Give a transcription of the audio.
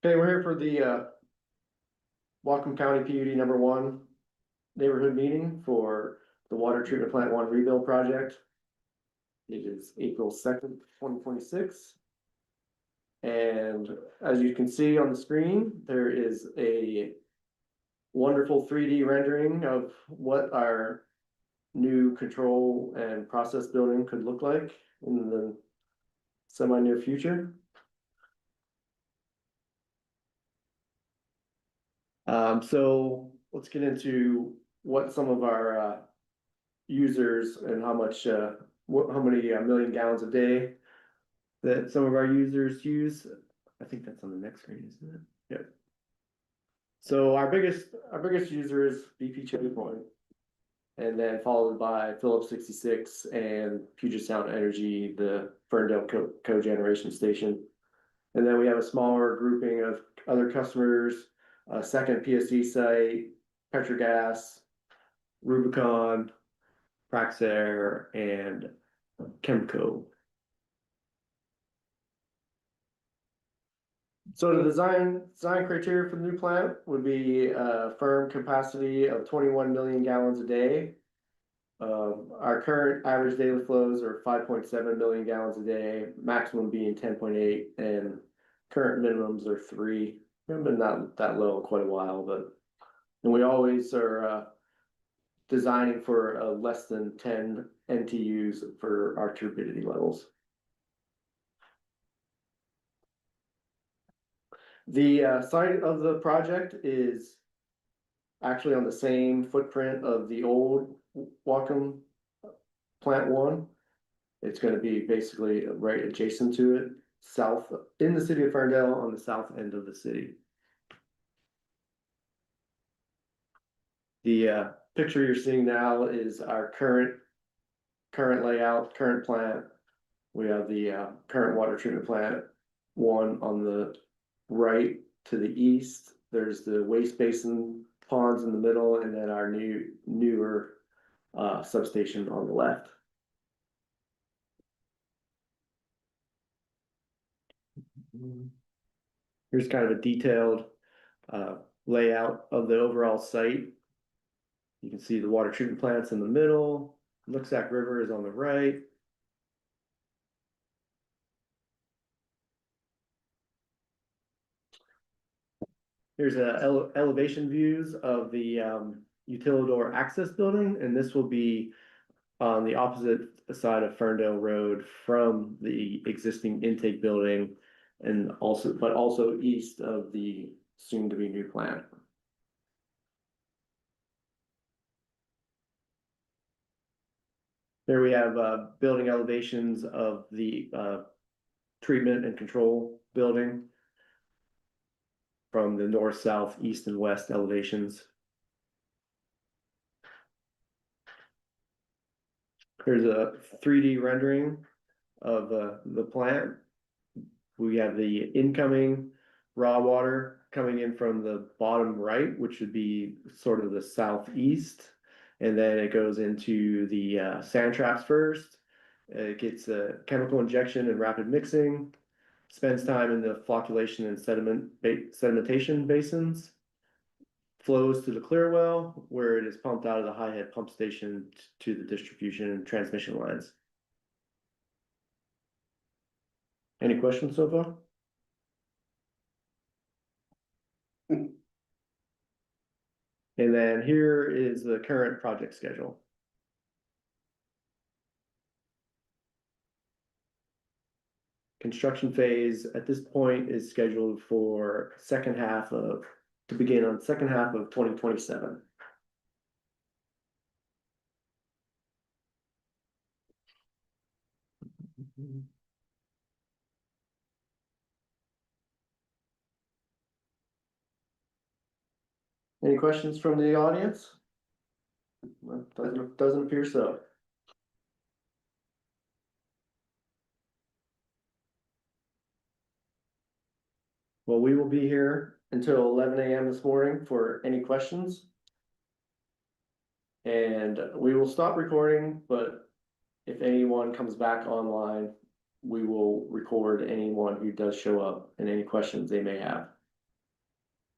Okay, we're here for the Whatcom County PUD #1 neighborhood meeting for the water treatment plant 1 rebuild project. It is April 2nd, 2026. And as you can see on the screen, there is a wonderful 3D rendering of what our new control and process building could look like in the semi-near future. So let's get into what some of our users and how much how many million gallons a day that some of our users use. I think that's on the next screen, isn't it? Yep. So our biggest user is BP Cherry Point, and then followed by Phillips 66 and Puget Sound Energy, the Ferndale cogeneration station. And then we have a smaller grouping of other customers, a second PSC site, Petrogas, Rubicon, Praxair, and Chemco. So the design criteria for the new plant would be a firm capacity of 21 million gallons a day. Our current average daily flows are 5.7 million gallons a day, maximum being 10.8, and current minimums are 3. We haven't been that low in quite a while, and we always are designing for less than 10 NTUs for our turbidity levels. The site of the project is actually on the same footprint of the old Whatcom Plant 1. It's going to be basically right adjacent to it, south in the city of Ferndale, on the south end of the city. The picture you're seeing now is our current layout, current plant. We have the current water treatment plant 1 on the right to the east. There's the waste basin ponds in the middle, and then our newer substation on the left. Here's kind of a detailed layout of the overall site. You can see the water treatment plants in the middle. Nooksack River is on the right. Here's elevation views of the Utilidor access building, and this will be on the opposite side of Ferndale Road from the existing intake building, and also east of the soon-to-be new plant. There we have building elevations of the treatment and control building from the north, south, east, and west elevations. Here's a 3D rendering of the plant. We have the incoming raw water coming in from the bottom right, which would be sort of the southeast. And then it goes into the sand traps first. It gets a chemical injection and rapid mixing, spends time in the flocculation and sedimentation basins, flows to the clear well, where it is pumped out of the high head pump station to the distribution and transmission lines. Any questions so far? And then here is the current project schedule. Construction phase at this point is scheduled for to begin on second half of 2027. Any questions from the audience? Doesn't appear so. Well, we will be here until 11 a.m. this morning for any questions. And we will stop recording, but if anyone comes back online, we will record anyone who does show up and any questions they may have.